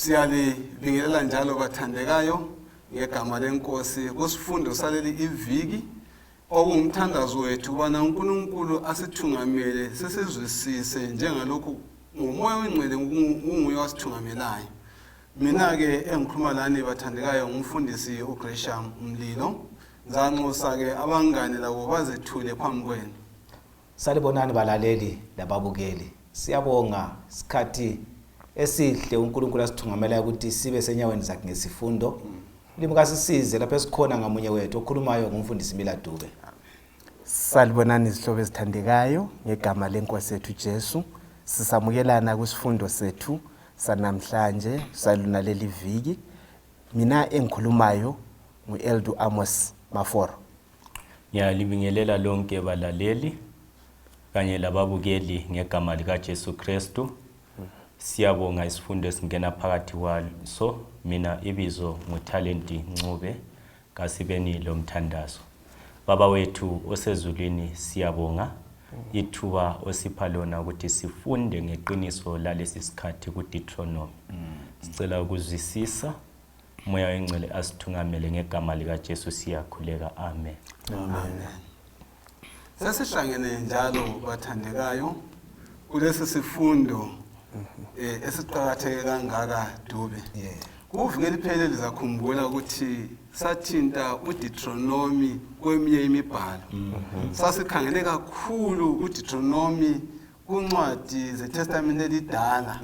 Siyalibingelela njalo bathandekayo ngegama lenkosi kusifundo saleli iviki okungumthandazo wethu ubana uNkulunkulu asithungamele sesizwisise njengalokhu ngomoya wengcwele unguye wasithungamelayo. Mina ke engikhuluma lani bathandekayo ngumfundisi uGresham Mlilo. Ngizanxusa ke abangane labo bazethule phambi kwenu. Salibonani balaleli lababukeli. Siyabonga isikhathi esihle uNkulunkulu asithungamela ukuthi sibe senyaweni zakhe ngesifundo. Limukasisize lapha esikhona ngamunye wethu okhulumayo ngumfundisi Dube. Salibonani izihlobo ezithandekayo ngegama lenkosi yethu Jesu. Sisamukelana kusifundo sethu sanamhlanje saluna leli viki. Mina engikhulumayo nguEldu Amos Maforo. Ngiyalibingelela lonke balaleli kanye lababukeli ngegama lika Jesu Kristu. Siyabonga isifundo esingena phakathi kwaso. Mina ibizo nguTalenti Ncube kasibeni lomthandazo. Baba wethu osezulwini siyabonga ithuba osipha lona ukuthi sifunde ngeqiniso lalesi sikhathi kuDuteronomi. Sicela ukuzwisisa moya wengcwele asithungamele ngegama lika Jesu siyakhuleka. Amen. Amen. Sesihlangene njalo bathandekayo kulesi sifundo esiqhakatheke kangaka Dube. Kuvike liphele lizakhumbula ukuthi sathinta uDuteronomi kweminye imibhalo. Sasikhangele kakhulu uDuteronomi kuncwadi zeTestament elidala.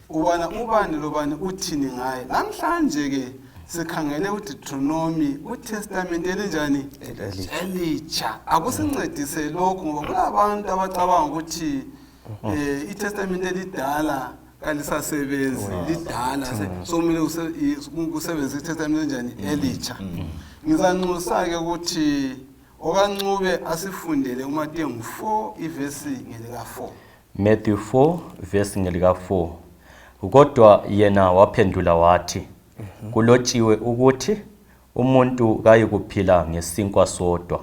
Ubani lobani uthini ngaye. Namhlanje ke sikhangele uDuteronomi uTestament elinjani? Elitsha. Akusincedise lokho ngoba kulabantu abacabanga ukuthi iTestament elidala kalisasebenzi lidala somile usebenzisa iTestament enjani Elitsha. Ngizanxusa ke ukuthi okaNcube asifundele uMateyu 4 ivesi ngelika 4. Matthew 4 verse ngelika 4. Kodwa yena waphendula wathi kulotshiwe ukuthi umuntu kayikuphila ngesinkwa sodwa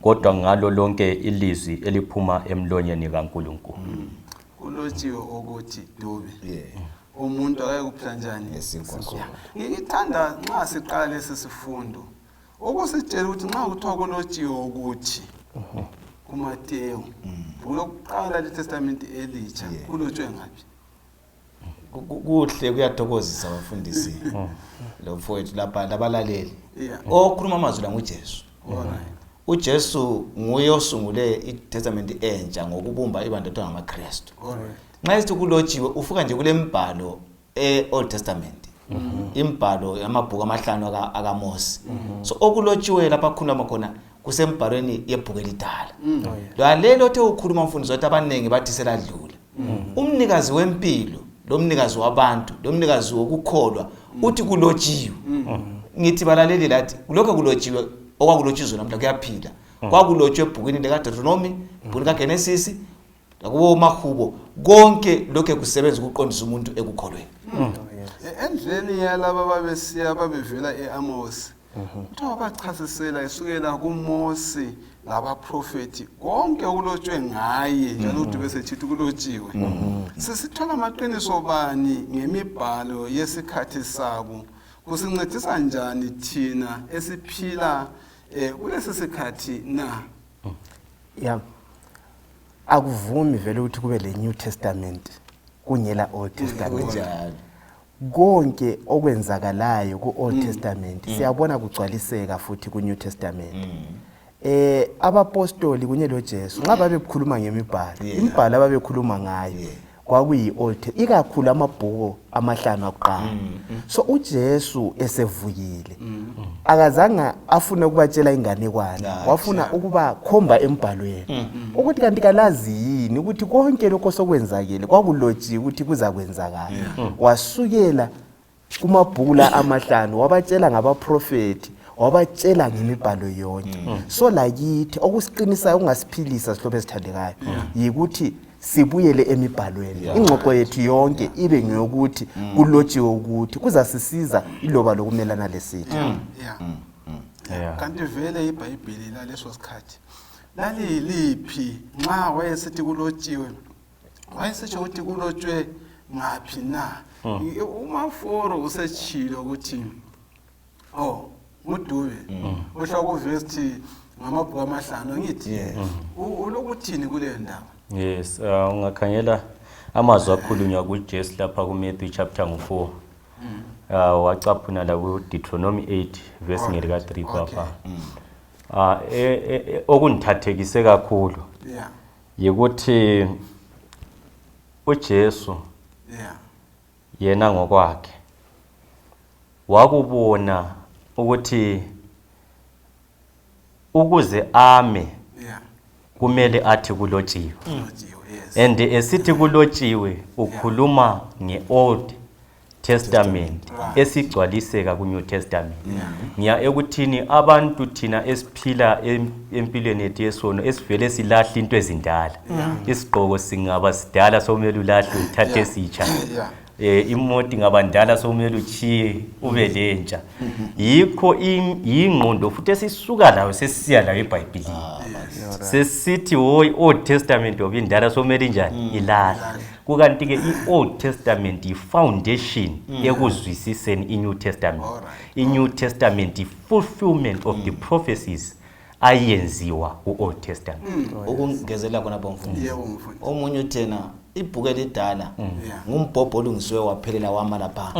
kodwa ngalo lonke ilizwi eliphuma emlonyeni kaNkulunkulu. Kulotshiwe ukuthi Dube umuntu akayikuphila njani ngesinkwa sodwa. Ngithanda nxa siqala lesi sifundo ukusitshela ukuthi nxa kuthiwa kulotshiwe ukuthi kuMateyu kulokuqala leTestament Elitsha kulotshwe ngaphi? Kuhle kuyathokozisa abafundisi lo mfowethu lapha labalaleli. Okhuluma amazwi la nguJesu. uJesu nguye osungule iTestament entsha ngokubumba ibandla ngamaKristu. Nxa sithi kulotshiwe ufuka nje kule mbhalo eOld Testament. Imbhalo yamabhuku amahlanu akaMose. So okulotshiwe lapha khuluma khona kusembhalweni yebhuku elidala. Lalelo othe ukhuluma mfundisi wathi abanengi bathi seladlula. Umnikazi wempilo, lo mnikazi wabantu, lo mnikazi wokukholwa uthi kulotshiwe. Ngithi balaleli lathi lokho kulotshiwe okwakulotshizwe namhla kuyaphila. Kwakulotshwe ebhukwini likaDuteronomi, ibhuku likaGenesis, nakubo mahubo konke lokho kusebenza ukuqondisa umuntu ekukholweni. Endleni yalabo babesiya babevela eAmos. Kuthiwa bachasisela isukela kuMose labaprofeti konke okulotshwe ngaye njalo ukuthi besethi kulotshiwe. Sisithola amaqiniso bani ngemibhalo yesikhathi sabo? Kusincedisa njani thina esiphila kulesi sikhathi na? Akuvumi vele ukuthi kube le New Testament kunyela Old Testament. Konke okwenzakalayo ku-Old Testament siyabona kugcwaliseka futhi ku-New Testament. Abapostoli kunye loJesu ngabe bekhuluma ngemibhalo, imibhalo ababekhuluma ngayo kwakuyi-Old, ikakhulu amabhuku amahlanu akuqala. So uJesu esevukile akazange afune ukubatshela inganekwane, wafuna ukuba khomba embhalweni ukuthi kanti kalazi yini ukuthi konke lokho sokwenzakile kwakulotshiwe ukuthi kuzakwenzakala. Wasukela kumabhuku la amahlanu wabatshela ngabaprofeti, wabatshela ngemibhalo yonke. So lakithi okusiqinisa ukungasiphilisa sihlobo esithandekayo yikuthi sibuyele emibhalweni. Ingxoxo yethu yonke ibe ngeyokuthi kulotshiwe ukuthi kuzasisiza iloba lokumelana lesithi. Kanti vele iBhayibheli laleso sikhathi laliliphi nxa wayesithi kulotshiwe wayesitsho ukuthi kulotshwe ngaphi na umaforo usechilo ukuthi uDube usho kuverse ngamabhuku amahlanu ngithi ulokuthini kule ndaba. Yes, ungakhangela amazwi akhulunywa kuJesu lapha kuMatthew chapter 4. Wacaphuna la kuDuteronomi 8 verse ngelika 3 papa. Okundithathekise kakhulu. Yeah. Yikuthi uJesu yena ngokwakhe wakubona ukuthi ukuze ame kumele athi kulotshiwe. And esithi kulotshiwe ukhuluma ngeOld Testament esigcwaliseka kuNew Testament. Ngiya ekuthini abantu thina esiphila empilweni yethu yesono esivele silahla into ezindala. Isigqoko singaba sidala somele ulahle uthathe esitsha. Imoti ngabandala somele uchiye ube lentsha. Yikho ingqondo futhi esisuka layo sesiya layo eBhayibhelini. Sesithi Old Testament obindala somele njani ilahla. Kukanti ke iOld Testament ifoundation ekuzwisiseni iNew Testament. INew Testament fulfillment of the prophecies ayenziwa kuOld Testament. Ukungezela khona bomfundi. Omunye uthena ibhuku elidala ngumbhobho olungisiwe waphelela wama lapha.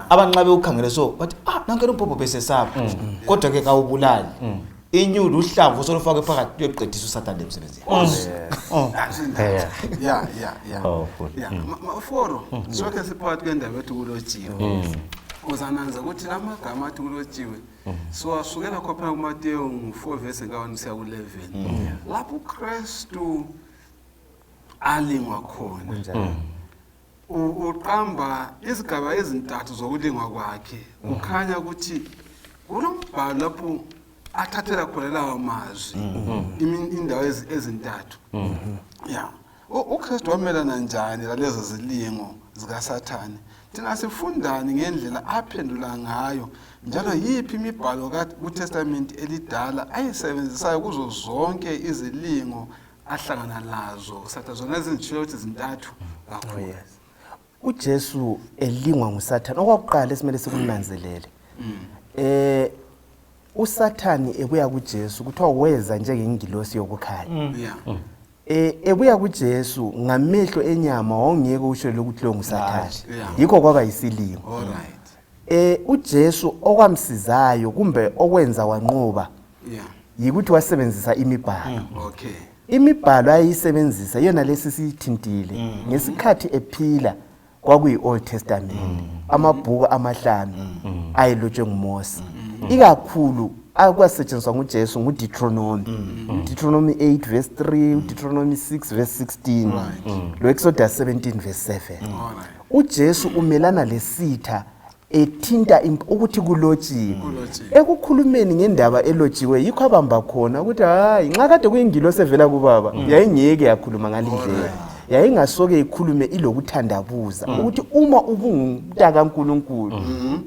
Abanqabe ukhangele so bathi nanke umbhobho bese sapha. Kodwa ke kawubulali. Inyulu uhlavu solufake phakathi yoqedisa uSathane emsebenzini. Maforo sonke siphakathi kwendaba ethu kulotshiwe. Uzananza ukuthi lamagama athi kulotshiwe siwasukela khona kuMateyu 4 verse 1 kuya ku11. Lapho uKristu alingwa khona. Uqamba izigaba ezintathu zokulingwa kwakhe. Kukhanya ukuthi kulombhalo lapho athathela khona lawo mazwi indawo ezintathu. uKristu wamelana njani lalezo zilingo zikaSathane? Thina sifundani ngendlela aphendula ngayo, njalo yiphi imibhalo kuTestament elidala ayisebenzisayo kuzo zonke izilingo ahlangana lazo Sathane, zona ezinjilo ukuthi zintathu kakhulu. uJesu elingwa nguSathane, okwakuqala esimele sikunanzelele uSathane ebuya kuJesu kuthiwa weza njengengilosi yokukhanya. Ebuya kuJesu ngamehlo enyama wawungeke usho lokuthi lo nguSathane, yikho kwaba yisilingo. uJesu okwamsizayo kumbe okwenza wanqoba yikuthi wasebenzisa imibhalo. Imibhalo ayisebenzisa yona lesi sithintile ngesikhathi ephila kwakuyi Old Testament, amabhuku amahlanu ayelotshwe nguMose. Ikakhulu akwasetshenziswa nguJesu nguDuteronomi, uDuteronomi 8 verse 3, uDuteronomi 6 verse 16, loExodus 17 verse 7. uJesu umelana lesitha ethinta ukuthi kulotshiwe. Ekukhulumeni ngendaba elotshiwe yikho abamba khona ukuthi hayi nxa kade kuyingilosi evela kuBaba yayingeke yakhuluma ngalindlela, yayingasoke ikhulume ilokuthandabuza ukuthi uma ubungumntaka kaNkulunkulu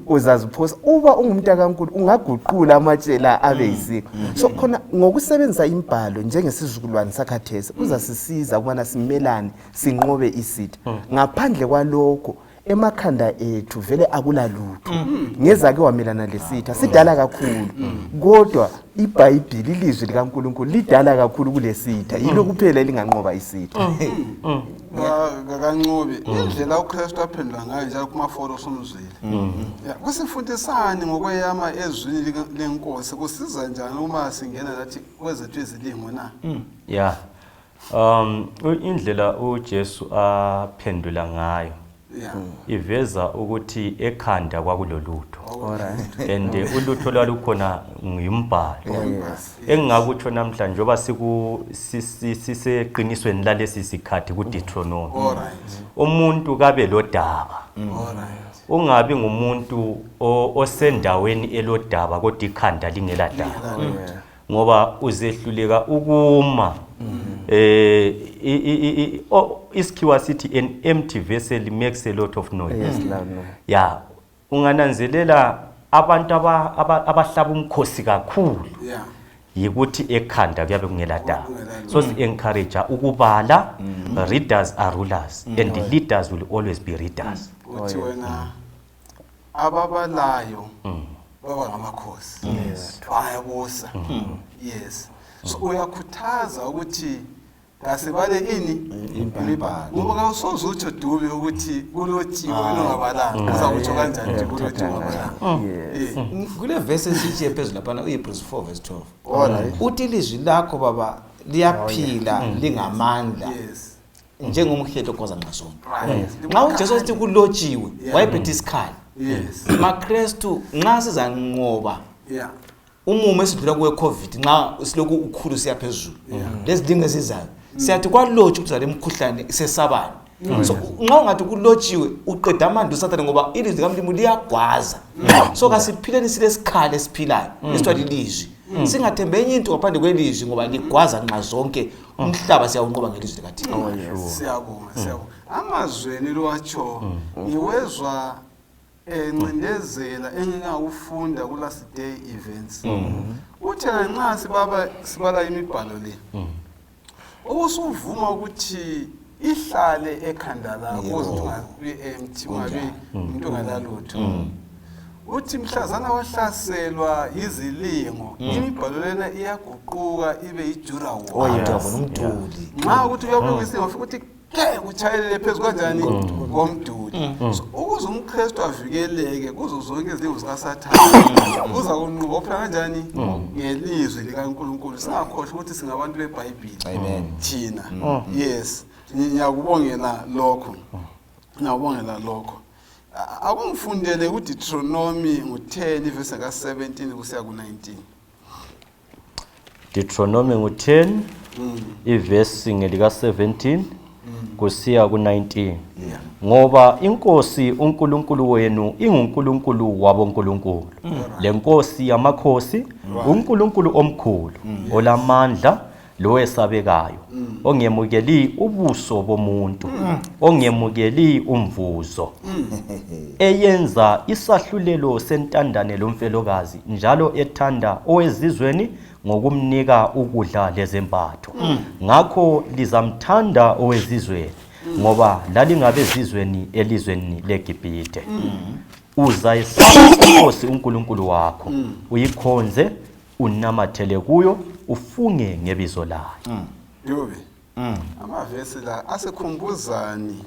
uzaziphosa, uba ungumntaka kaNkulunkulu ungaguqula amatshela abe yisiko. So khona ngokusebenzisa imbhalo njengesizukulwane sakhathesi uzasisiza ukubana simelane sinqobe isitha. Ngaphandle kwalokho emakhanda ethu vele akulalutho. Ngezake wamelana lesitha sidala kakhulu, kodwa iBhayibheli ilizwi likaNkulunkulu lidala kakhulu kulesitha, yilo kuphela elinganqoba isitha. Kakanqobi indlela uKristu aphendula ngayo njalo kumaforo somzwile. Kusifundisani ngokweyama ezwini lenkosi, kusiza njani uma singena lathi kwezethu izilingo na? Indlela uJesu aphendula ngayo iveza ukuthi ekhanda kwakulolutho, and ulutho lwalukhona ngimbhalo. Engingakutsho namhlanje njoba siseqinisweni lalesi sikhathi kuDuteronomi, umuntu kabe lodaba, ungabi ngumuntu osendaweni elodaba kodwa ikhanda lingela daba, ngoba uzehluleka ukuma. Isikhiwa sithi an empty vessel makes a lot of noise. Ungananzelela abantu abahlaba umkhosi kakhulu yikuthi ekhanda kuyabe kungeladaba. So si encourage ukubala, readers are rulers and the leaders will always be readers. Uthi wena ababalayo baba ngamakhosi. Bayabusa. Yes. So uyakhuthaza ukuthi kasibale ini imibhalo. Ngoba kawusoze uthi dubi ukuthi kulotshiwe nongabalanga. Uzakutsho kanjani kulotshiwe ngabalanga? Kule verse esithi ephezulu lapha uHebrews 4 verse 12. Uthi ilizwi lakho baba liyaphila lingamandla. Yes. Njengomhletho koza nxasonke. Nxa uJesu sithi kulotshiwe wayephethe isikhali. Yes. MaKristu nxa sizanqoba. Yeah. Umumo esidlula kuwe COVID nxa siloku ukhulu siyaphezulu. Lesidingo ezizayo. Siyathi kwalotshwa ukuzala emkhuhlane sesabani. So nxa ungathi kulotshiwe uqeda amandla uSathane ngoba ilizwi likaMlimo liyagwaza. So kasiphileni silesikhali esiphilayo esithiwa lilizwi. Singathembe enye into ngaphandle kwelizwi ngoba ligwaza nxa zonke umhlaba siyawunqoba ngelizwi likaThixo. Siyabonga. Amazweni lowatsho ngiwezwa encindezela engingawufunda ku last day events. Uthi nxa sibala imibhalo le. Usuvuma ukuthi ihlale ekhanda lakho uzingabe empty ungabe umuntu ongalalutho. Uthi mhlazana wahlaselwa izilingo imibhalo lena iyaguquka ibe yijura umduli. Nxa ukuthi uyabuka isingo futhi ke uchayelele phezulu kanjani komduli. Ukuze umKristu avikeleke kuzo zonke izinto zikaSathane uza kunqopha kanjani ngelizwi likaNkulunkulu. Singakhohlwa ukuthi singabantu beBhayibheli. Amen. Thina. Yes. Ngiyakubongela lokho. Akungifundele uDuteronomi ngo10 verse ka17 kusiya ku19. Deuteronomy ngo10 iverse ngelika 17 kusiya ku19. Ngoba inkosi uNkulunkulu wenu inguNkulunkulu wabonkulunkulu. Lenkosi yamakhosi uNkulunkulu omkhulu olamandla lowesabekayo ongemukeli ubuso bomuntu ongemukeli umvuzo eyenza isahlulelo sentandane lomfelokazi njalo ethanda owezizweni ngokumnika ukudla lezembatho. Ngakho lizamthanda owezizweni ngoba lalingabe ezizweni elizweni leGibhite. Uzayisaba inkosi uNkulunkulu wakho uyikhonze unamathele kuyo ufunge ngebizo layo. Yobe. Amavesi la asekhumbuzani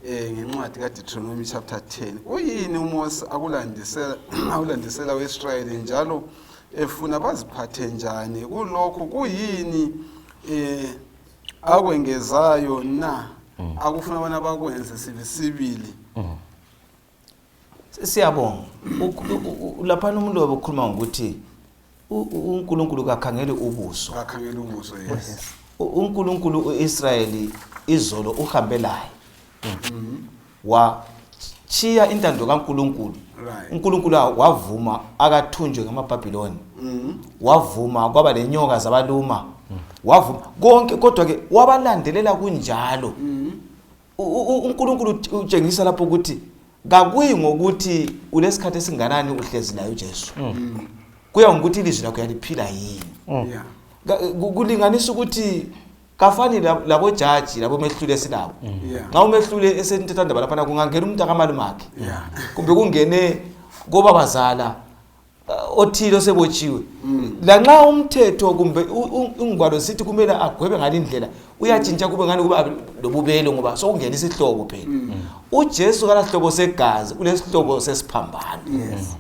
ngencwadi kaDuteronomy chapter 10. Uyini uMose akulandisela weIsrael njalo efuna baziphathe njani kulokho kuyini akwengezayo na akufuna abana bakwenze sibili. Siyabonga. Lapha umuntu obukhuluma ngokuthi uNkulunkulu kakhangele ubuso. Yes. uNkulunkulu uIsrayeli izolo uhambe laye. Wachiya intando kaNkulunkulu. uNkulunkulu wavuma akathunjwe ngamaBhabhiloni. Wavuma kwaba lenyoka zabaluma. Wavuma konke kodwa ke wabalandelela kunjalo. uNkulunkulu utshengisa lapho ukuthi kakuyi ngokuthi ulesikhathi esinganani uhlezi naye uJesu. Kuya ngokuthi ilizwi lakho yaliphila yini. Kulinganisa ukuthi kafani labo judge labo mehlule esilabo. Nxa umehlule esentethanda lapha kungangena umuntu akamalumakhe. Kumbe kungene ngoba bazala othile osebotshiwe. La nxa umthetho kumbe ungwalo sithi kumele agwebe ngalindlela uyatshintsha kube ngani kuba lobubelo ngoba sokungena isihlobo phela. uJesu kalahlobo segazi ulesihlobo sesiphambano.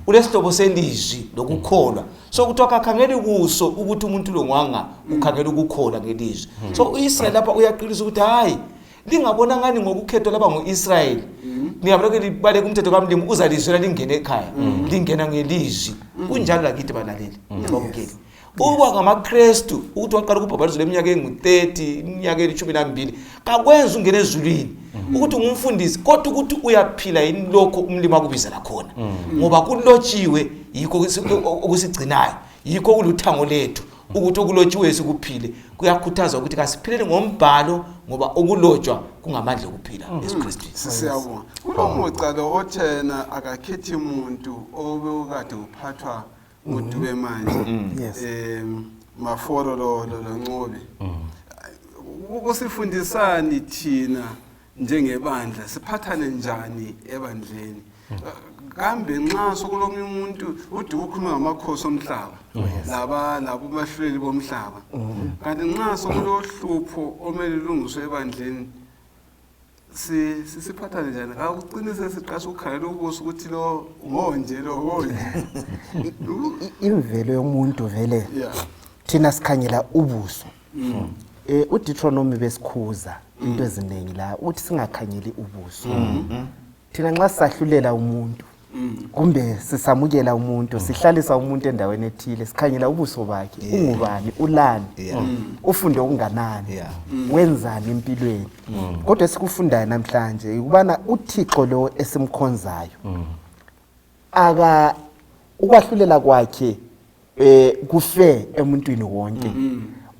Ulesihlobo selizwi lokukholwa. So kuthi akakhangeli kuso ukuthi umuntu lo ngwanga ukhangela ukukholwa ngelizwi. So uIsrael lapha uyaqinisa ukuthi hayi lingabona ngani ngokukhethwa laba ngoIsrael. Ngiyabona libale kumthetho kaMlimo uzalizwela lingene ekhaya. Lingena ngelizwi. Kunjalo lakithi balaleli. Ngibabukele. Uba ngamaKristu ukuthi waqala ukubhabhalizwa leminyaka engu30 iminyaka eli12 kakwenza ungene ezulwini ukuthi ungumfundisi kodwa ukuthi uyaphila yini lokho umlimo akubizela khona ngoba kulotshiwe yikho okusigcinayo yikho kuluthango lethu ukuthi okulotshiwe sikuphile kuyakhuthaza ukuthi kasiphilele ngombhalo ngoba okulotshwa kungamandla okuphila eSikristu. Siyabonga. Kulomocalo othena akakhethi umuntu obekade uphathwa udube manje Yes. maforo lo Ncobi ukusifundisani thina njengebandla siphathane njani ebandleni kambe nxa sokulomunye umuntu uthi ukhuluma ngamakhosi omhlaba labo bahluleli bomhlaba kanti nxa sokulohlupho omele lungiswe ebandleni siphathane njani akuqinise siqasha ukukhalela ukubusa ukuthi lo ngonje imvelo yomuntu vele thina sikhanyela ubuso uDuteronomi besikhuza into eziningi la uthi singakhanyeli ubuso thina nxa sisahlulela umuntu kumbe sisamukela umuntu sihlalisa umuntu endaweni ethile sikhanyela ubuso bakhe ungubani ulani ufunde okunganani wenzani empilweni kodwa esikufundayo namhlanje ukubana uThixo lo esimkhonzayo ukwahlulela kwakhe kufe emuntwini wonke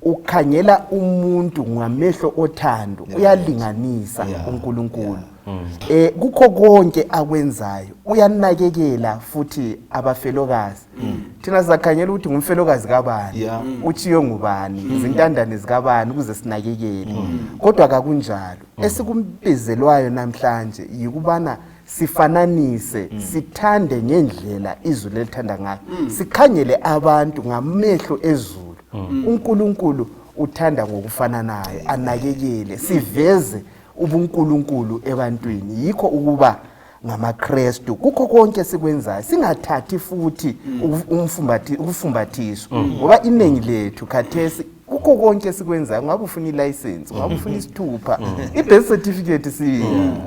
ukhanyela umuntu ngamehlo othando uyalinganisa uNkulunkulu kukho konke akwenzayo uyanakekela futhi abafelokazi thina sizakhanyela ukuthi ngumfelokazi kabani uchiyo ngubani izintandane zikabani ukuze sinakekele kodwa akakunjalo esikumbizelwayo namhlanje yikubana sifananise sithande ngendlela izulu elithanda ngayo sikhanyele abantu ngamehlo ezulu uNkulunkulu uthanda ngokufananayo anakekele siveze ubuNkulunkulu ebantwini yikho ukuba ngamaKristu kukho konke sikwenzayo singathathi futhi umfumbathiso ngoba iningi lethu khathesi kukho konke sikwenzayo ngabe ufuna ilicense ngabe ufuna isithupha ibirth certificate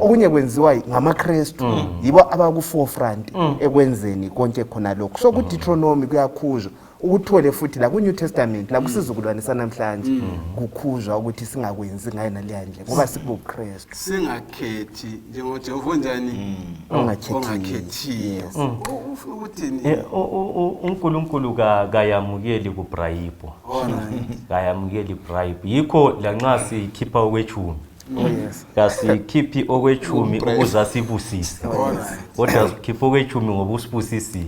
okunye kwenziwa ngamaKristu yibo abaku forefront ekwenzeni konke khona lokho so kuDuteronomi kuyakhuzwa ukuthole futhi la kuNew Testament la kusizukulwane sanamhlanje kukhuzwa ukuthi singakwenzi ngaye naliyandle ngoba sikuKristu singakhethi njengoJehova njani ongakhethi ukuthini uNkulunkulu kayamukeli kubribe kayamukeli bribe yikho lanxa sikhipha okwechumi kasikhiphi okwechumi ukuze sibusise kodwa sikhipha okwechumi ngoba usibusisile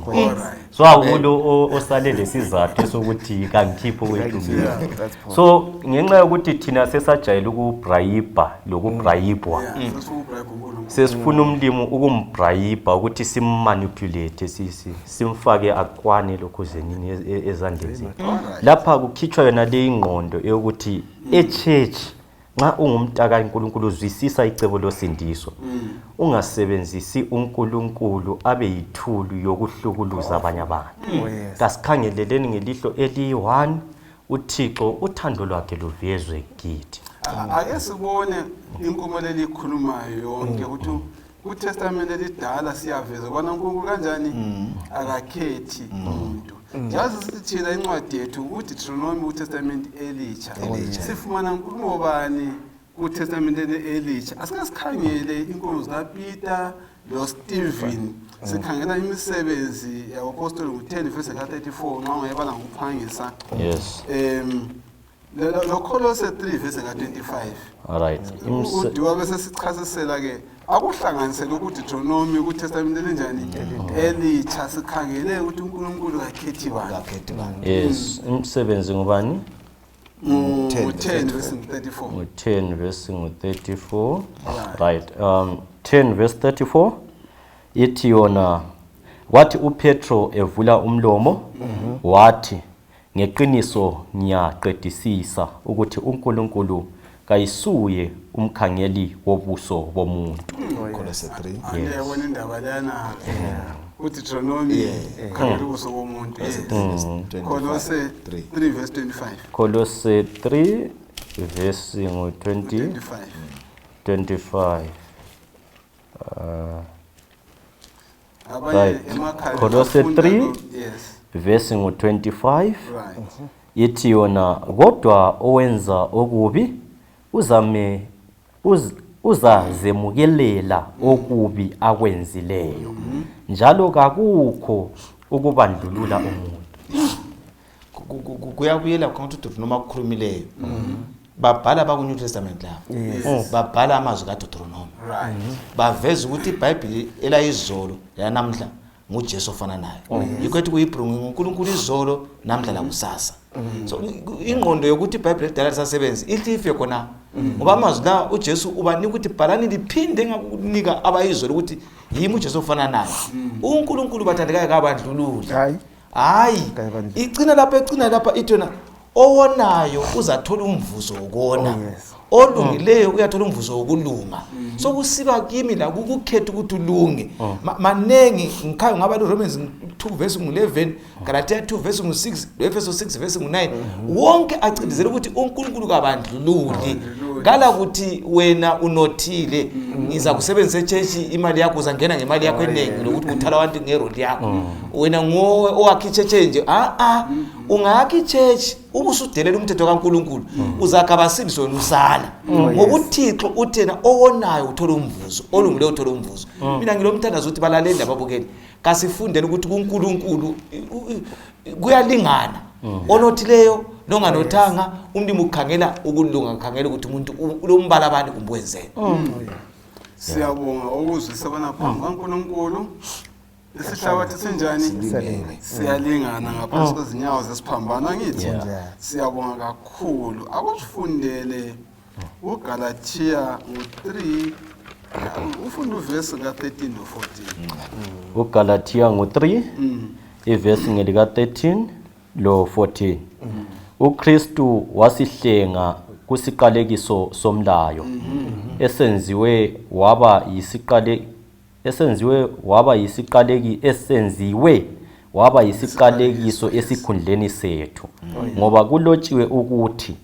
so akulo osalele sizathu sokuthi kangikhipha okwechumi so ngenxa yokuthi thina sesajayela ukubribe lokubribwa sesifuna umlimo ukumbribe ukuthi simmanipulate simfake aqwane lokho zenini ezandleni zethu lapha kukhitshwa yona le ingqondo eyokuthi echurch nxa ungumntaka kaNkulunkulu uzwisisa icebo losindiso ungasebenzisi uNkulunkulu abe yithulu yokuhlukuluza abanye abantu kasikhangeleleni ngelihlo eli1 uThixo uthando lwakhe luvezwe kithi ake sibone inkomo elikhulumayo yonke ukuthi kuTestament elidala siyaveza bona uNkulunkulu kanjani akakhethi umuntu jazi sithi thina incwadi yethu uDuteronomi kuTestament Elitsha sifumana inkulumo bani kuTestament Elitsha asike sikhangele inkomo zikaPeter loStephen sikhangela imisebenzi yabaPostoli ngo10 verse 34 nxa ungayibala ngokuphangisa lo Kolose 3 verse 25 alright uDuwa bese sichasisela ke akuhlanganisela uDuteronomi kuTestament elinjani Elitsha sikhangele ukuthi uNkulunkulu akhethi bani yes umsebenzi ngubani 10 verse 34 10 verse 34 right 10 verse 34 ithi yona wathi uPetro evula umlomo wathi ngeqiniso ngiyaqedisisa ukuthi uNkulunkulu kayisuye umkhangeli wobuso bomuntu Kolose 3 ayebona indaba lana uDuteronomi khangela ubuso bomuntu Kolose 3 verse 25 Kolose 3 verse 25 right Kolose 3 verse 25 ithi yona kodwa owenza okubi uzazemukelela okubi akwenzileyo njalo kakukho ukubandlulula umuntu kuyabuyela khona uDuteronomi akukhulumileyo babhala bakuNew Testament la babhala amazwi kaDuteronomi baveza ukuthi iBhayibheli elayizolo yanamhla nguJesu ofana naye. Yikho ethi kuHebrew uNkulunkulu izolo namhla lakusasa. So ingqondo yokuthi iBhayibheli edala lisasebenza ife khona. Ngoba amazwi la uJesu ubanika ukuthi bhalani liphinde ngakunika abayizolo ukuthi yimi uJesu ofana naye. uNkulunkulu bathandekayo kabandlululi. Hayi icina lapha ithona owonayo uzathola umvuzo wokona. Olungileyo uyathola umvuzo wokulunga. So kusiba kimi la ukukhetha ukuthi ulunge. Manengi ngikhayo ngaba Romans 2 verse 11, Galatia 2 verse 6, Efeso 6 verse 9. Wonke acindezela ukuthi uNkulunkulu kabandlululi. Ngala ukuthi wena unothile ngiza kusebenzisa echechi imali yakho uzangena ngemali yakho enengi lokuthi uthala abantu ngeroli yakho. Wena ngowe owakhi icheche nje ungakhi ichechi ubusudelela umthetho kaNkulunkulu uzakha abasindiswe wena usala. Ngokuthixo uthena owonayo uthola umvuzo olungile uthola umvuzo. Mina ngilomthandazo ukuthi balaleli ababukeli kasifundele ukuthi kuNkulunkulu kuyalingana. Onothileyo nonganothanga umlimi ukhangela ukulunga khangela ukuthi umuntu ulombala bani kumbwenzeni. Siyabonga ukuzwisa bana phambi kaNkulunkulu isihlabathi sinjani siyalingana ngaphansi kwezinyawo zesiphambano ngithi. Siyabonga kakhulu akusifundele uGalatia 3 ufunda uverse ka13 no14. uGalatia 3 iverse ngelika 13 lo 14. uKristu wasihlenga kusiqalekiso somlayo esenziwe waba yisiqalekiso esikhundleni sethu. Ngoba kulotshiwe ukuthi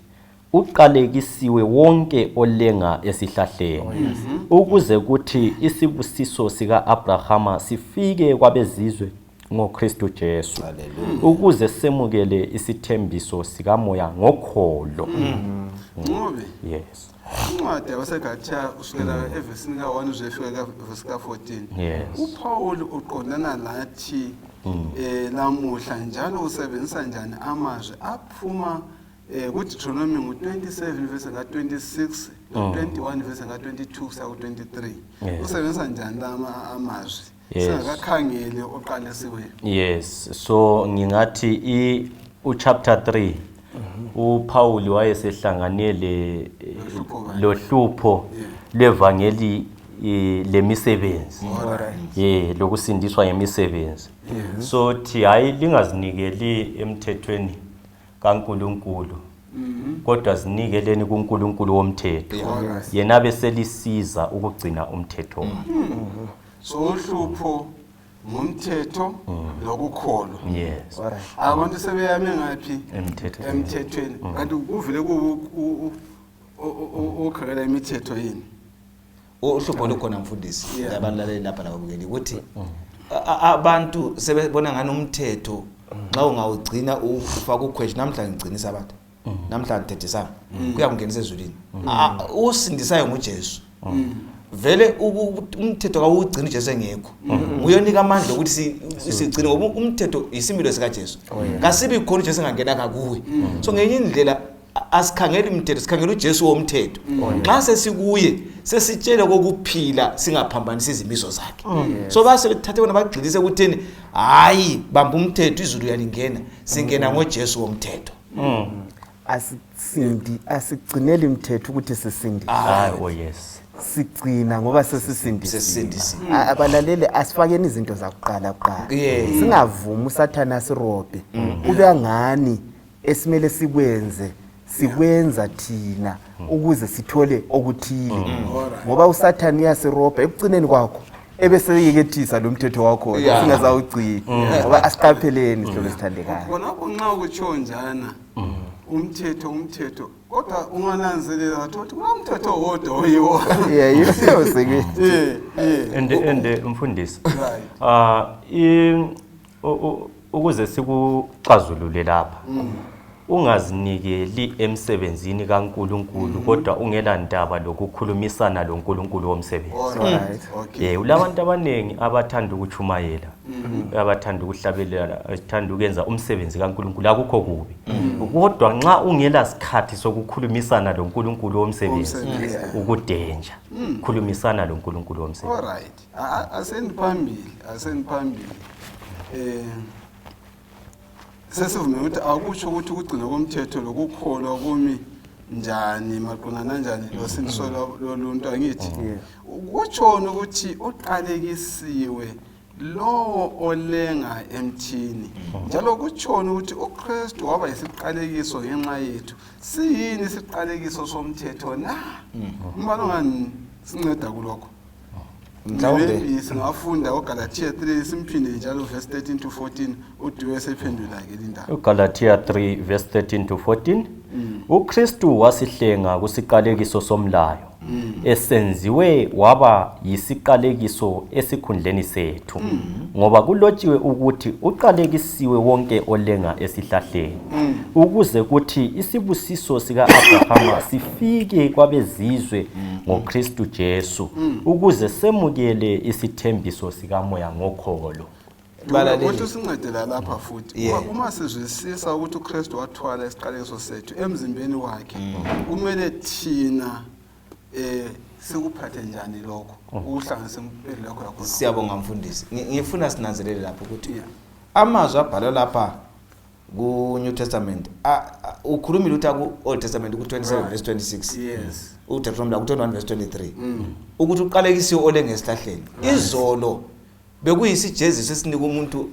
uqalekisiwe wonke olenga esihlahleni ukuze kuthi isibusiso sika Abrahama sifike kwabezizwe ngoKristu Jesu. Ukuze semukele isithembiso sika moya ngokholo. Ngobe Yes. Incwadi yabaseGalatia usukela evesini ka1 uzefika kavesi ka14. uPaul uqondana lathi lamuhla njalo usebenzisa njani amazwi aphuma kuDuteronomi ngo27 verse ka26 no21 verse ka22 sa ku23. Usebenzisa njani lama amazwi? Singakakhangele oqalisiwe. Yes, so ngingathi chapter 3 uPaul wayesehlanganele lohlupho levangeli lemisebenzi. Lokusindiswa yemisebenzi. So thi hayi lingazinikeli emthethweni kaNkulunkulu kodwa zinikeleni kuNkulunkulu womthetho. Yena beselisiza ukugcina umthetho. So uhlupho ngumthetho lokukholwa. Yes. Abantu sebeyame ngaphi emthethweni kanti kuvile ukhangela imithetho yini. Uhlupho lukhona mfundisi yabalaleli lapha lababukeli ukuthi abantu sebebona ngani umthetho nxa ungawugcina ufaka ukhweshi namhlanje ngigcinisa abantu namhlanje ngithethisa kuyakungenisa ezulwini. Usindisayo nguJesu. Vele umthetho kawugcina uJesu engekho. Uyonika amandla ukuthi sigcine ngoba umthetho isimilo sika Jesu. Kasibi khona uJesu engangena kakuwe. So ngenye indlela asikhangela umthetho sikhangela uJesu womthetho. Nxa sesikuye sesitshela kokuphila singaphambanisi izimiso zakhe. So base bethathe bona bagxilise ukutheni hayi bamba umthetho izulu yalingena singena ngoJesu womthetho. Asigcinele umthetho ukuthi sisindise. Oh yes. Sigcina ngoba sesisindise. Abalaleli asifakeni izinto zakuqala. Singavumi uSathana asirobhe. Kube ngani esimele sikwenza thina ukuze sithole okuthile. Ngoba uSathana uyasirobha ekugcineni kwakho ebeseyekethisa lo mthetho wakho singazawugcina. Ngoba asiqapheleni sihlobo sithandekayo. Khonapho nxa kuchonjana umthetho kodwa ungananzelela ukuthi umthetho wodwa oyiwo. Yiyo sekithi. Ende mfundisi. Ukuze sikuxazulule lapha. ungazinikeli emsebenzini kaNkulunkulu kodwa ungela ndaba lokukhulumisana loNkulunkulu womsebenzi. Alright. Okay. Ulabantu abanengi abathanda ukuchumayela, abathanda ukuhlabelela, abathanda ukwenza umsebenzi kaNkulunkulu akukho kubi. Kodwa nxa ungela sikhathi sokukhulumisana loNkulunkulu womsebenzi ukudenja. Khulumisana loNkulunkulu womsebenzi. Alright. Aseniphambili. Sesivume ukuthi akusho ukuthi ukugcina komthetho lokukholwa kumi njani maqondana njani losindiso loluntu angithi. Ukutshona ukuthi uqalekisiwe lo olenga emthini. Njalo kutshona ukuthi uKristu waba yisiqalekiso ngenxa yethu. Siyini isiqalekiso somthetho na? Umbalo ngani sinceda kulokho? Mhlawumbe singafunda uGalatia 3 simphinde njalo verse 13 to 14 uDuwe sephendula ke lindaba. uGalatia 3 verse 13 to 14 uKristu wasihlenga kusiqalekiso somlayo esenziwe waba yisiqalekiso esikhundleni sethu ngoba kulotshiwe ukuthi uqalekisiwe wonke olenga esihlahleni ukuze kuthi isibusiso sika Abrahama sifike kwabezizwe ngoKristu Jesu ukuze semukele isithembiso sika moya ngokholo. Kodwa sincedela lapha futhi uma sizwisisa ukuthi uKristu wathwala isiqalekiso sethu emzimbeni wakhe kumele thina sikuphathe njani lokho ukuhlanganisa impilo yakho yakho. Siyabonga mfundisi. Ngifuna sinanzelele lapho ukuthi amazwi abhalwe lapha ku New Testament ukhulumile ukuthi ku Old Testament ku 27 verse 26. Yes. uDuteronomi ku 21 verse 23. Ukuthi uqalekisiwe olenge esihlahleni. Izolo bekuyisijeziso esinika umuntu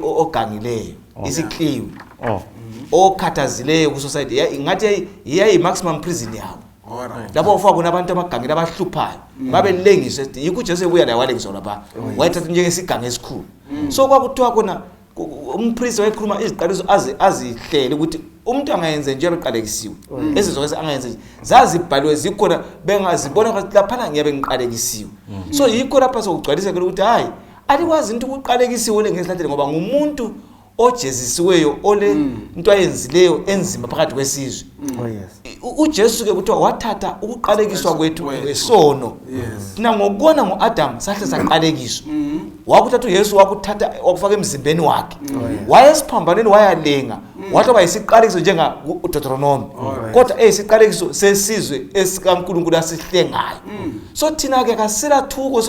ogangileyo, isikliwi. Okhathazileyo ku society. Ngathi yayi maximum prison yawo. Lapho ufaka kuna abantu abagangile abahluphayo babe lengiswe yikho uJesu ebuya la walengiswa lapha wayethatha njengesigange esikhulu. So kwakuthiwa khona umpriest wayekhuluma iziqalekiso azihlele ukuthi umuntu angayenze nje beqalekisiwe ezizokwenza angayenze zazibhaliwe zikhona bengazibona ukuthi lapha ngiyabe ngiqalekisiwe. So yikho lapha sokugcwalisa ukuthi hayi alikwazi into ukuqalekisiwe lengesihlatheni ngoba ngumuntu ojezisiweyo ole into ayenzileyo enzima phakathi kwesizwe. uJesu ke kuthiwa wathatha ukuqalekiswa kwethu ngesono. Thina ngokubona ngoAdam sahle saqalekiswa. Wakuthatha uYesu wakuthatha wakufaka emzimbeni wakhe. Wayesiphambaneni wayalenga watoba isiqalekiso njenga uDuteronomi. Kodwa isiqalekiso sesizwe esikaNkulunkulu asihlengayo. So thina ke kasela thuko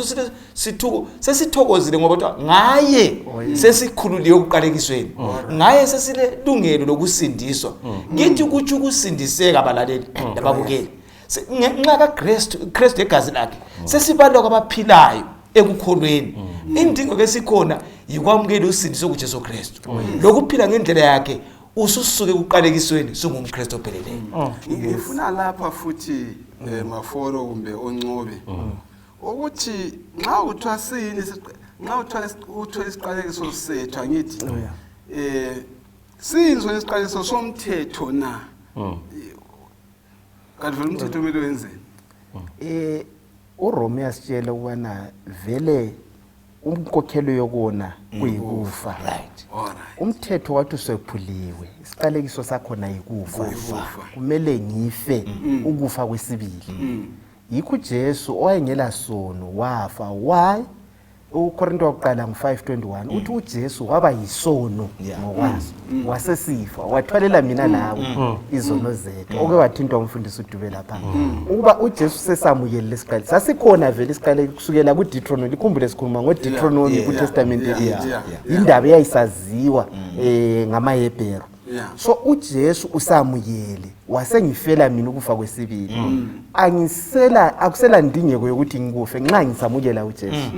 sithuko sesithokozile ngoba ngaye sesikhululiwe ukuqalekisweni. Ngaye sesilelungelo lokusindiswa. Ngithi kuthi ukusindiseka abalaleli lababukeli. Ngenxa kaKristu egazi lakhe sesibalwa kwabaphilayo ekukholweni. Indingo ke sikhona yikwamukela usindiso kuJesu Kristu. Lokuphila ngendlela yakhe ususuke ukuqalekisweni singumKristu opheleleyo. Ngifuna lapha futhi maforo kumbe oncobe ukuthi nxa uthiwa siyini uthola isiqalekiso sethu angithi siyinzo isiqalekiso somthetho na kanti vele umthetho kumele wenzeni? uRome yasitshela ukubana vele umkokhelo yokona kuyikufa. Umthetho wathi usephuliwe isiqalekiso sakhona yikufa. Kumele ngife ukufa kwesibili. Yikho uJesu owayengela sono wafa. Why? uKorinto wokuqala ngo5:21 uthi uJesu waba yisono ngokwaso wasesifa wathwalela mina nawe izono zethu oke wathintwa umfundisi uDube lapha ukuba uJesu sesamukele lesiqale sasikhona vele isiqale kusukela kuDuteronomi likhumbule sikhuluma ngoDuteronomi kuTestament indaba eyayisaziwa ngamaHebheru. So uJesu usamukele wasengifela mina ukufa kwesibili. Akusela ndingeko yokuthi ngikufe nxa ngisamukela uJesu.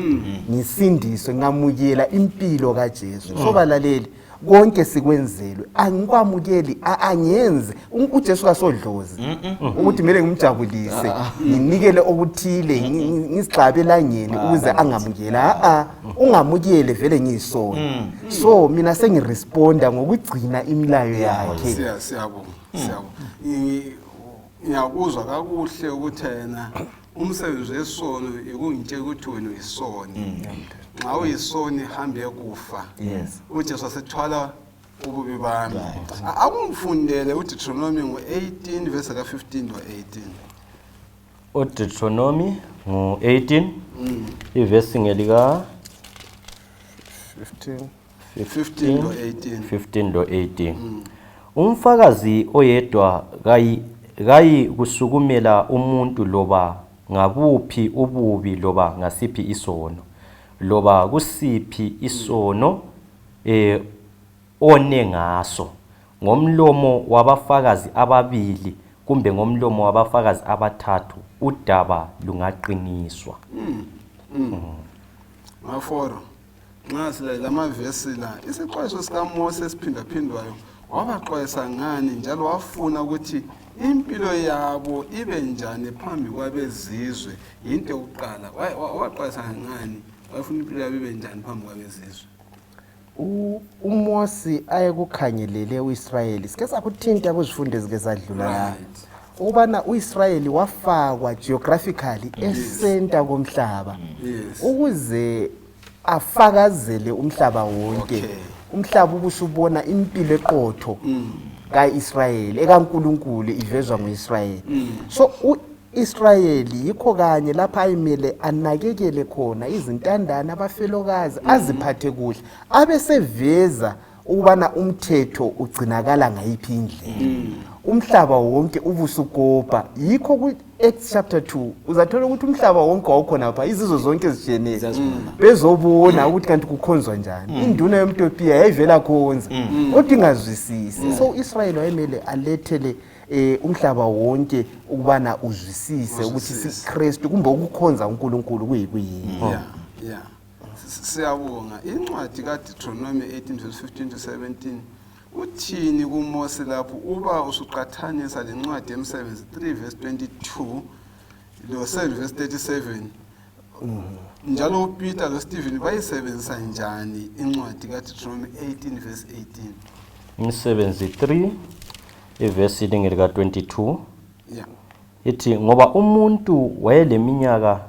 Ngisindiswe ngamukela impilo kaJesu. So balaleli konke sikwenzelwe angikwamukeli angenze uJesu kasodlozi ukuthi mele ngimjabulise nginikele okuthile ngisixabe elangeni ukuze angamukela ungamukele vele ngiyisono. So mina sengiresponda ngokugcina imilayo yakhe. Siyabonga. Ngiyakuzwa kakuhle ukuthi yena umsebenzi wesono ikungitshela ukuthi wena uyisoni. Nxa uyisoni hambe kufa. uJesu wasethwala ububi bami. Akungifundele uDuteronomi ngo-18 verse ka-15 no-18. uDuteronomi ngu-18 ivesi ngelika 15 no-18. 15 lo-18. Umfakazi oyedwa kayi kusukumela umuntu loba ngabuphi ububi loba ngasiphi isono loba kusiphi isono one ngaso ngomlomo wabafakazi ababili kumbe ngomlomo wabafakazi abathathu udaba lungaqiniswa. Ngaforo nxa silalela amavesi la isixwayiso sikaMose esiphindaphindwayo wabaxwayisa ngani njalo wafuna ukuthi impilo yabo ibe njani phambi kwabezizwe. Into yokuqala waxwayisa ngani wafuna impilo yabo ibe njani phambi kwabezizwe. uMose ayekukhangelele uIsrayeli sike sakuthinta kuzifundo ezike sadlula la ubana uIsrayeli wafakwa geographically esenta komhlaba ukuze afakazele umhlaba wonke. Umhlaba ubusubona impilo eqotho kaIsrayeli ekaNkulunkulu ivezwa ngoIsrayeli. So uIsrayeli yikho kanye lapha ayimele anakekele khona izintandane abafelokazi aziphathe kuhle abeseveza ubana umthetho ugcinakala ngayiphi indlela. Umhlaba wonke ubusukopa yikho ku-Acts chapter 2 uzathola ukuthi umhlaba wonke wawukhona lapha izizwe zonke ezitshiyeneyo bezobona ukuthi kanti kukhonzwa njani. Induna yomtopiya yayivela khonza kodwa ingazwisisi. So uIsrayeli wayemele alethele umhlaba wonke ukubana uzwisise ukuthi siKristu kumbe ukukhonza uNkulunkulu kuyini. Siyabonga incwadi kaDuteronomi 18 verse 15 to 17 uthini kuMose lapho uba usuqathanisa lencwadi yemsebenzi 3 verse 22 lo 7 verse 37 njalo uPeter noStephen bayisebenzisa njani incwadi kaDuteronomi 18 verse 18. Umsebenzi 3 ivesi lingeka 22 ithi ngoba umuntu wayeleminyaka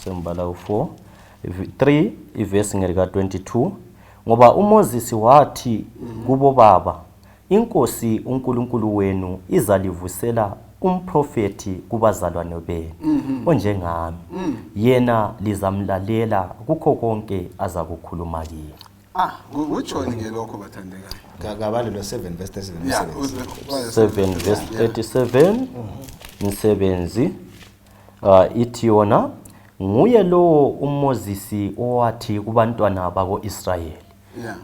sembala u4 3 ivesi ngeka 22 ngoba uMoses wathi kubo baba inkosi uNkulunkulu wenu izalivusela umprofeti kubazalwane benu onjengami yena lizamlalela kukho konke azakukhuluma kiyo. Utshoni ngelokho bathandekayo. Ngabalo lo 7 verse 37. 7 verse 37 umsebenzi ithi yona nguye lo uMoses owathi kubantwana bako-Israyeli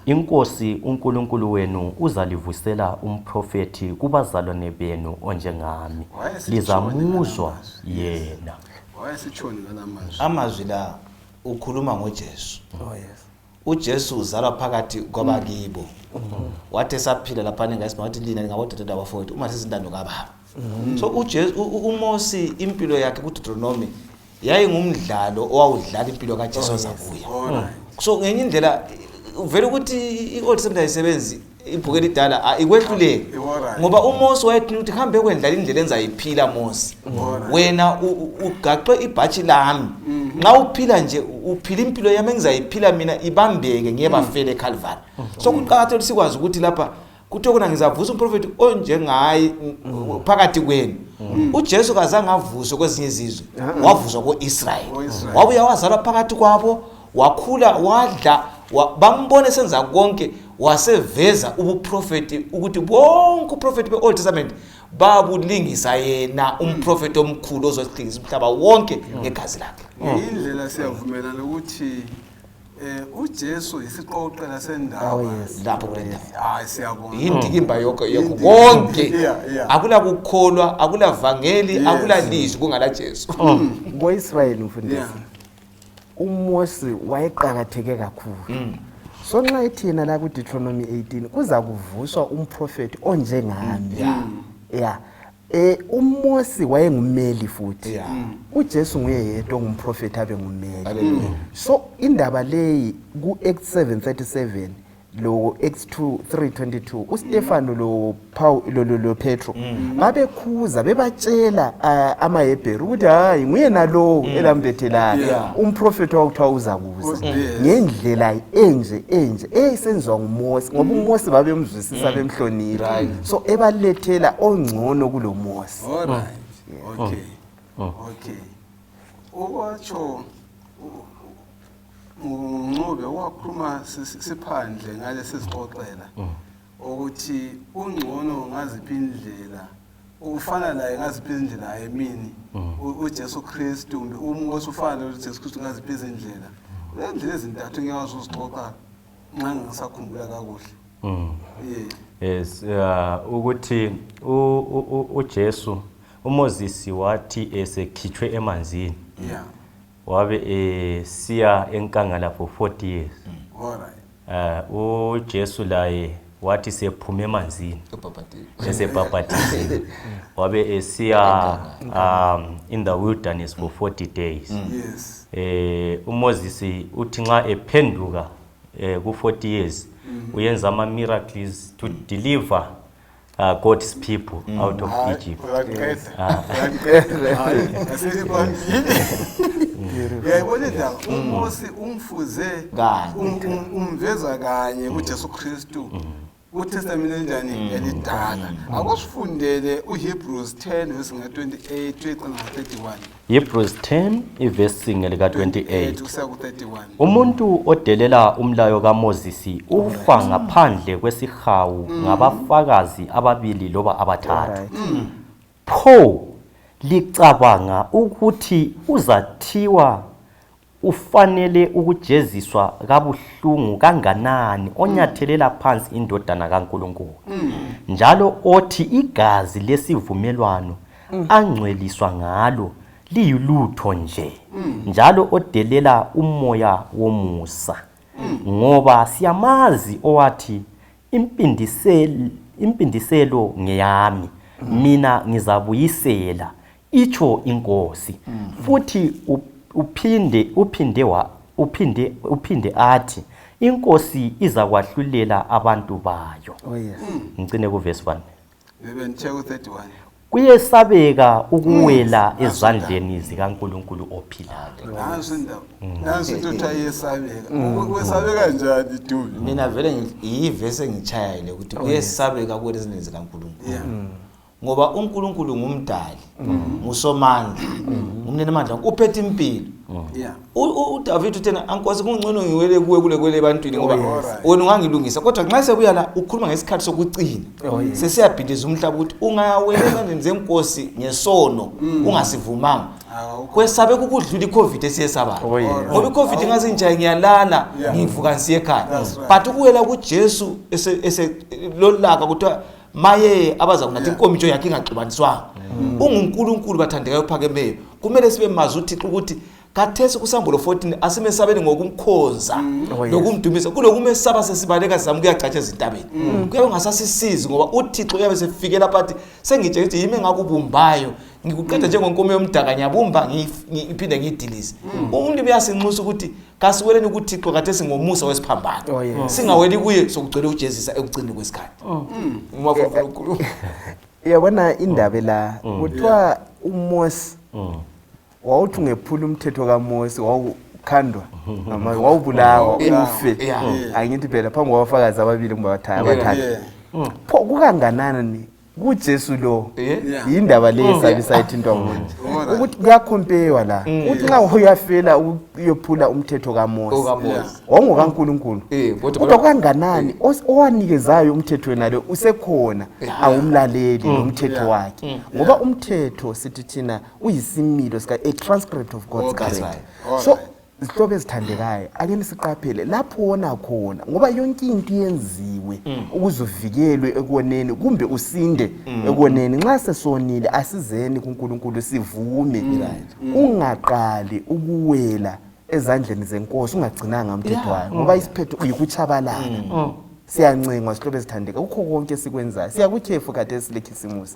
inkosi uNkulunkulu wenu uzalivusela umprofeti kubazalwane benu onjengami lizamuzwa yena. Wayesitshoni ngalamazwi. Amazwi la ukhuluma ngoJesu. uJesu uzalwa phakathi kwabakibo. Wathi esaphila lapha nengayisima wathi lina ngabododana abafowethu uma sesintando kababa. So uJesu uMose impilo yakhe kuDuteronomi yayingumdlalo owawudlala impilo kaJesu ozabuya. So ngenye indlela uvela ukuthi iOld Testament ayisebenzi ibhuku elidala ikwehluleke ngoba uMose wayethi uthi hambe kwendlala indlela enzayiphila Mose. Wena ugaxe ibhathi lami nxa uphila nje uphila impilo yami engizayiphila mina ibambeke ngiyebafele eCalvary. So kuqakathekile sikwazi ukuthi lapha kuthiwa kona ngizavusa umprofeti onjengayi phakathi kwenu. uJesu kazange avuswe kwezinye izizwe wavuswa ko-Israyeli. Wabuya wazalwa phakathi kwabo wakhula wadla bambone senza konke waseveza ubuprofeti ukuthi bonke uprofeti beOld Testament babulingisa yena umprofeti omkhulu ozohlengisa umhlaba wonke ngegazi lakhe. Indlela siyavumelana ukuthi uJesu isiqoqela sendawo lapho kulendawo. Siyabonga. Indikimba yonke konke. Akula kukholwa, akula vangeli, akula lizwi kungala Jesu. Ngo-Israyeli mfundisi uMose wayeqakatheke kakhulu. So nxa ithina la kuDuteronomi 18 kuza kuvuswa umprofeti onjengami. uMose wayengumeli futhi. uJesu nguye yedwa ongumprofeti abe ngumeli. So indaba leyi ku-Acts 7:37 lo Acts 2:3:22 uStefano lo Paul lo Petro babekhuza bebatshela amaHebheru ukuthi hayi nguye nalo elambethelayo umprofeti wakuthiwa uzakuza ngendlela enje eyisenziwa nguMose ngoba uMose babemzwisisa bemhlonipha so ebalethela ongcono kulo Mose. Alright. Okay. Ukwatsho uNcube wakhuluma siphandle ngale sisixoxela ukuthi ungcono ngaziphi indlela ufana naye ngaziphi indlela emini uJesu Kristu uMose ufana noJesu Kristu ngaziphi izindlela lendlela ezintathu ngiyazi uzixoxa nxa ngisakhumbula kakuhle. Yes, ukuthi uJesu uMoses wathi esekhitshwe emanzini wabe siya enkangala for 40 years. Alright. uJesu laye wathi sephume emanzini esebhaphathizile wabe siya in the wilderness for 40 days. Yes. uMoses uthi nxa ephenduka ku 40 years uyenza ama miracles to deliver God's people out of Egypt. Uyayibona indaba uMose umfuze umveza kanye uJesu Kristu uTestament enjani elidala akusifundele uHebrews 10 verse 28 kuya 31. Hebrews 10 iverse lika 28. Kusiya ku 31. Umuntu odelela umlayo kaMoses ufa ngaphandle kwesihawu ngabafakazi ababili loba abathathu. Pho licabanga ukuthi uzathiwa ufanele ukujeziswa kabuhlungu kanganani onyathelela phansi indodana kaNkulunkulu njalo othi igazi lesivumelwano angcweliswa ngalo liyilutho nje njalo odelela umoya womusa ngoba siyamazi owathi impindiselo ngeyami mina ngizabuyisela icho inkosi futhi uphinde athi inkosi izakwahlulela abantu bayo. Ngicine ku verse 1. Kuyesabeka ukuwela ezandleni zikaNkulunkulu ophilayo. Nansi into thayesabeka. Kwesabeka njani dubi? Mina vele iyivese engichayile ukuthi kuyesabeka kuwela ezandleni zikaNkulunkulu. Ngoba uNkulunkulu ngumdali, ngusomandla, ngumnene amandla, uphethe impilo. uDavid uthena ankosi kungcono ngiwele kuwe kule ebantwini ngoba wena ungangilungisa kodwa nxa sebuya la ukhuluma ngesikhathi sokucina sesiyabhidiza umhlaba ukuthi ungawela ezandleni zenkosi ngesono ungasivumanga kwesabe ukudlula iCovid esiyesaba ngoba iCovid ngazinjaye ngiyalala ngivuka nsiye ekhaya but ukuwela kuJesu ese lolaka kuthiwa maye abaza kunathi inkomitsho yakhe ingaxubaniswanga unguNkulunkulu bathandekayo phakemeyo kumele sibe mazi uThixo ukuthi kathesi kusambulo 14 asimesabeni ngokumkhonza nokumdumisa kulokumesaba sesibaleka sizama ukuyacatsha ezintabeni kuyabe ngasasisizi ngoba uThixo uyabe sefikela phathi sengitshe ukuthi yimi engakubumbayo ngikuqeda njengonkomo yomdaka nyabumba ngiphinde ngidilize umuntu uyasinxusa ukuthi kasiweleni kuThixo kathesi ngomusa wesiphambano singaweli kuye sokugcwele uJesu ekugcini kwesikhathi umafofolo uNkulunkulu yabona indaba la kuthiwa uMose wawuthi ungephula umthetho kaMose wawukhandwa wawubulawa ufe angithi phela phambi kwabafakazi ababili kumbe abathathu pho kukanganani kuJesu lo indaba lesabisa ithintwa umuntu ukuthi kuyakhompeywa la uthi nxa uyafela uyophula umthetho kaMose wangokaNkulunkulu kodwa kanganani owanikezayo umthetho wenalo usekhona awumlaleli nomthetho wakhe ngoba umthetho sithi thina uyisimilo sika a transcript of God's character so izihlobo ezithandekayo ake nisiqaphele lapho wona khona ngoba yonke into yenziwe ukuzivikelwe ekoneni kumbe usinde ekoneni nxa sesonile asizeni kuNkulunkulu sivume ungaqali ukuwela ezandleni zenkosi ungagcinanga umthetho wayo ngoba isiphetho uyikuchabalala siyancengwa sihlobo ezithandeka ukho konke sikwenzayo siyakukhefu kade esilekhisimusi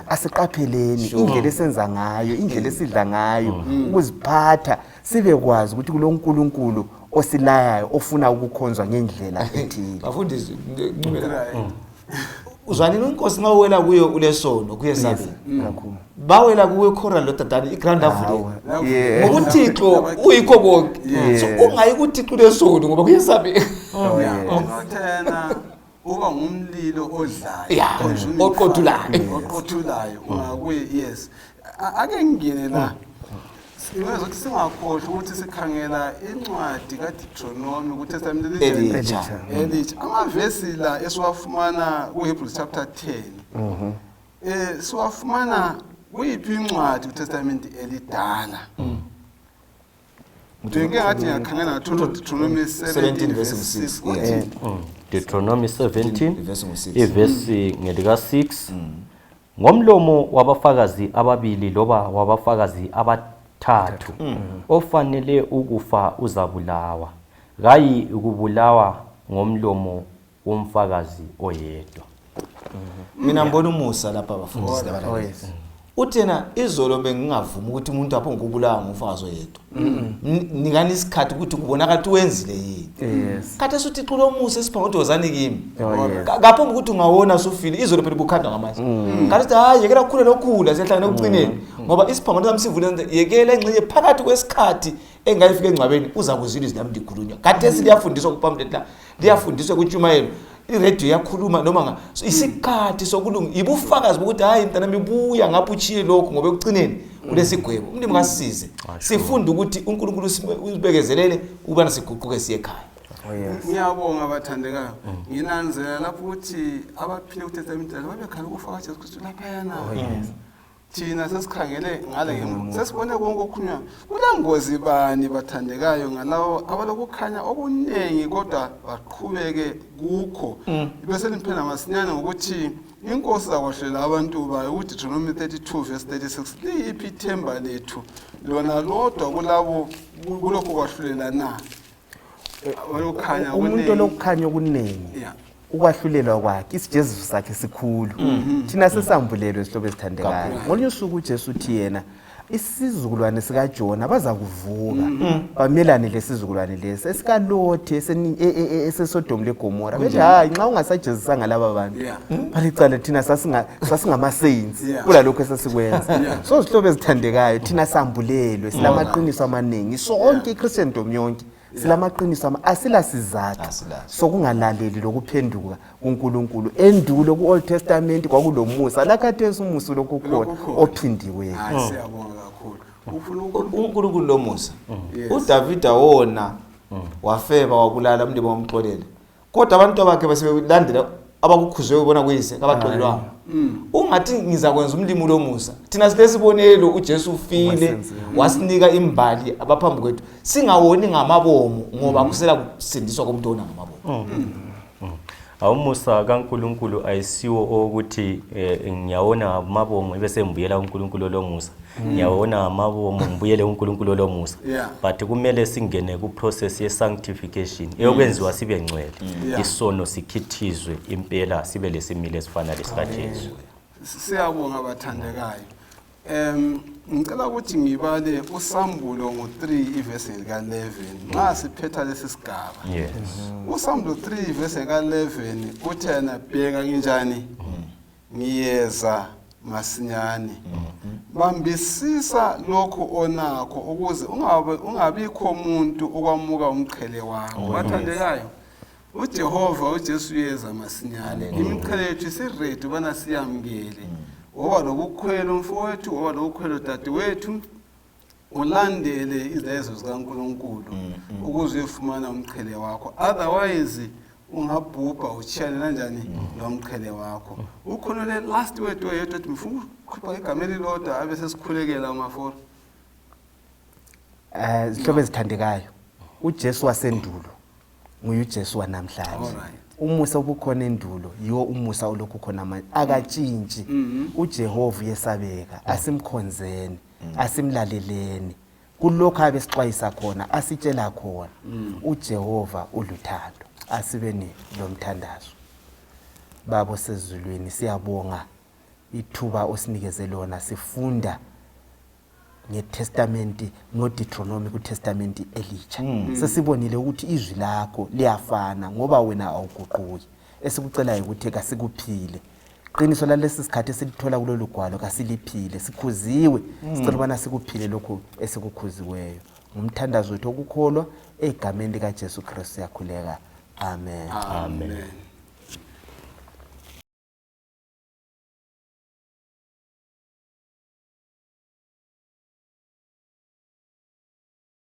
asiqapheleni indlela esenza ngayo indlela esidla ngayo ukuziphatha sibe kwazi ukuthi kuloNkulunkulu osilayayo ofuna ukukhonzwa ngendlela ethile. Bafundisi ngicubela. Uzwanini unkosi ngawela kuyo ulesono kuyesabela. Kakhulu. Bawela kuwe choral lotadani igrand avule. Yeah. Ngokuthixo uyikho konke. So ungayi kuthixo lesono ngoba kuyesabela. Ngothena uba ngumlilo odlayo, oqothulayo ungakuye yes. Ake ngine la. Sizothi singakhohlwa ukuthi sikhangela incwadi kaDuteronomi kuTestament Elitsha. Amavesi la esiwafumana kuHebrews chapter 10. Siwafumana kuyiphi incwadi kuTestament elidala. Ngike ngathi ngiyakhangela Deuteronomy 17 verse 6. Deuteronomy 17 ivesi ngelika 6. Ngomlomo wabafakazi ababili loba wabafakazi abathathu ofanele ukufa uzabulawa. Hayi ukubulawa ngomlomo womfakazi oyedwa. Mina ngibona umusa lapha abafundisi labalala. Uthena izolo bengingavuma ukuthi umuntu apho ngikubulawa ngomfakazi oyedwa. Nikani isikhathi ukuthi kubonakala ukuthi wenzile yini. Yes. Kade usuthi xolo umusa esiphanga wozani kimi. Ngapho ukuthi ungawona usufile izolo phela ubukhandwa ngamanje. Ngathi hayi yekela ukukhula lokhula siyahlangana ekucineni ngoba isiphanga samsivule yekela engcinye phakathi kwesikhathi engayifika engcwabeni uza kuzila izinto ndikhulunywa. Kade siliyafundiswa kupamphlet la liyafundiswa kutshumayelo. iRadio yakhuluma noma isikhathi sokulunga ibufakazi ukuthi hayi intana mibuya ngapha uchiye lokho ngoba ekucineni kulesigwebo umndimi ngasize sifunda ukuthi uNkulunkulu usibekezelele ubana siguquke siye ekhaya. Ngiyabonga abathandekayo nginanzela lapho ukuthi abaphile kuTestament babekhala ukufaka Jesu Kristu lapha yana. Thina sesikhangele ngale sesibone konke okukhulunywa kulangozi bani bathandekayo ngalawo abalokukhanya okunengi kodwa baqhubeke kukho bese liphela masinyane ukuthi inkosi zakwahlela abantu bayo uDuteronomy 32 verse 36 liyiphi ithemba lethu lona lodwa kulabo kulokho kwahlulela na umuntu lokukhanya okunengi ukwahlulelwa kwakhe isijeziso sakhe sikhulu thina sesambulelwe isihlobo esithandekayo ngolunye usuku uJesu uthi yena isizukulwane sika Jona baza kuvuka bamelane lesizukulwane lesi esikaLothi eseSodom leGomora bethi hayi nxa ungasajezisanga laba bantu balicala thina sasingama saints kulalokho esesikwenza so isihlobo esithandekayo thina sambulelwe silamaqiniso amanengi sonke iChristendom yonke silamaqiniso asila sizathu sokungalaleli lokuphenduka kuNkulunkulu endulo kuOld Testament kwakulomusa lakhathesi umusa lokukhona ophindiweyo. Siyabonga kakhulu uNkulunkulu lomusa uDavid wona wafeba wabulala umndeni wamxolele kodwa abantu bakhe basebelandela abakukhuzwe ubona kuyise abaxolelwa ungathi ngizakwenza umlimo lomusa thina silesibonelo uJesu ufile wasinika imbali abaphambi kwethu singawoni ngamabomo ngoba kusela kusindiswa komuntu ona ngamabomo. Awumusa kaNkulunkulu ayisiwo ukuthi ngiyawona ngamabomo bese ngibuyela uNkulunkulu lomusa ngiyawona ngamabomo ngibuyele uNkulunkulu lomusa but kumele singene ku process ye sanctification eyokwenziwa sibe ngcwele isono sikhithizwe impela sibe lesimile esifana lesikaJesu. Siyabonga abathandekayo ngicela ukuthi ngibale uSambulo ngo3 ivesi lika11 nxa siphetha lesi sigaba. uSambulo 3 ivesi lika11 uthi yena bheka kanjani ngiyeza masinyane bambisisa lokho onakho ukuze ungabikho umuntu okwamuka umqhele wakho. Bathandekayo uJehova uJesu yeza masinyane imiqhele yethu isiready bana siyamkele oba lokukhwela umfowethu oba lokukhwela dadewethu ulandele izezo zikaNkulunkulu ukuze ufumane umqhele wakho otherwise ungabhubha uchiyane kanjani lomqhele wakho. Ukhonole last word wethu ethi mfuna ukukhupha igama elilodwa abe sesikhulekela amaforo. Isihlobo esithandekayo uJesu wasendulo nguye uJesu wanamhlanje. Umusa obukhona endulo yiwo umusa olokhu khona manje akatshintshi. uJehova yesabeka asimkhonzeni asimlaleleni kulokho abesixwayisa khona asitshela khona uJehova uluthando asibeni lomthandazo. Babo sezulwini siyabonga ithuba osinikeze lona sifunda ngeTestament ngoDuteronomi kuTestament Elitsha. Sesibonile ukuthi izwi lakho liyafana ngoba wena awuguquki. Esikucelayo ukuthi kasikuphile. Qiniso lalesi sikhathi esilithola kulolu gwalo kasiliphile. Sikhuziwe. Sicela ubana sikuphile lokho esikukhuziweyo. Ngumthandazo wethu okukholwa egameni likaJesu Kristu yakhuleka. Amen. Amen.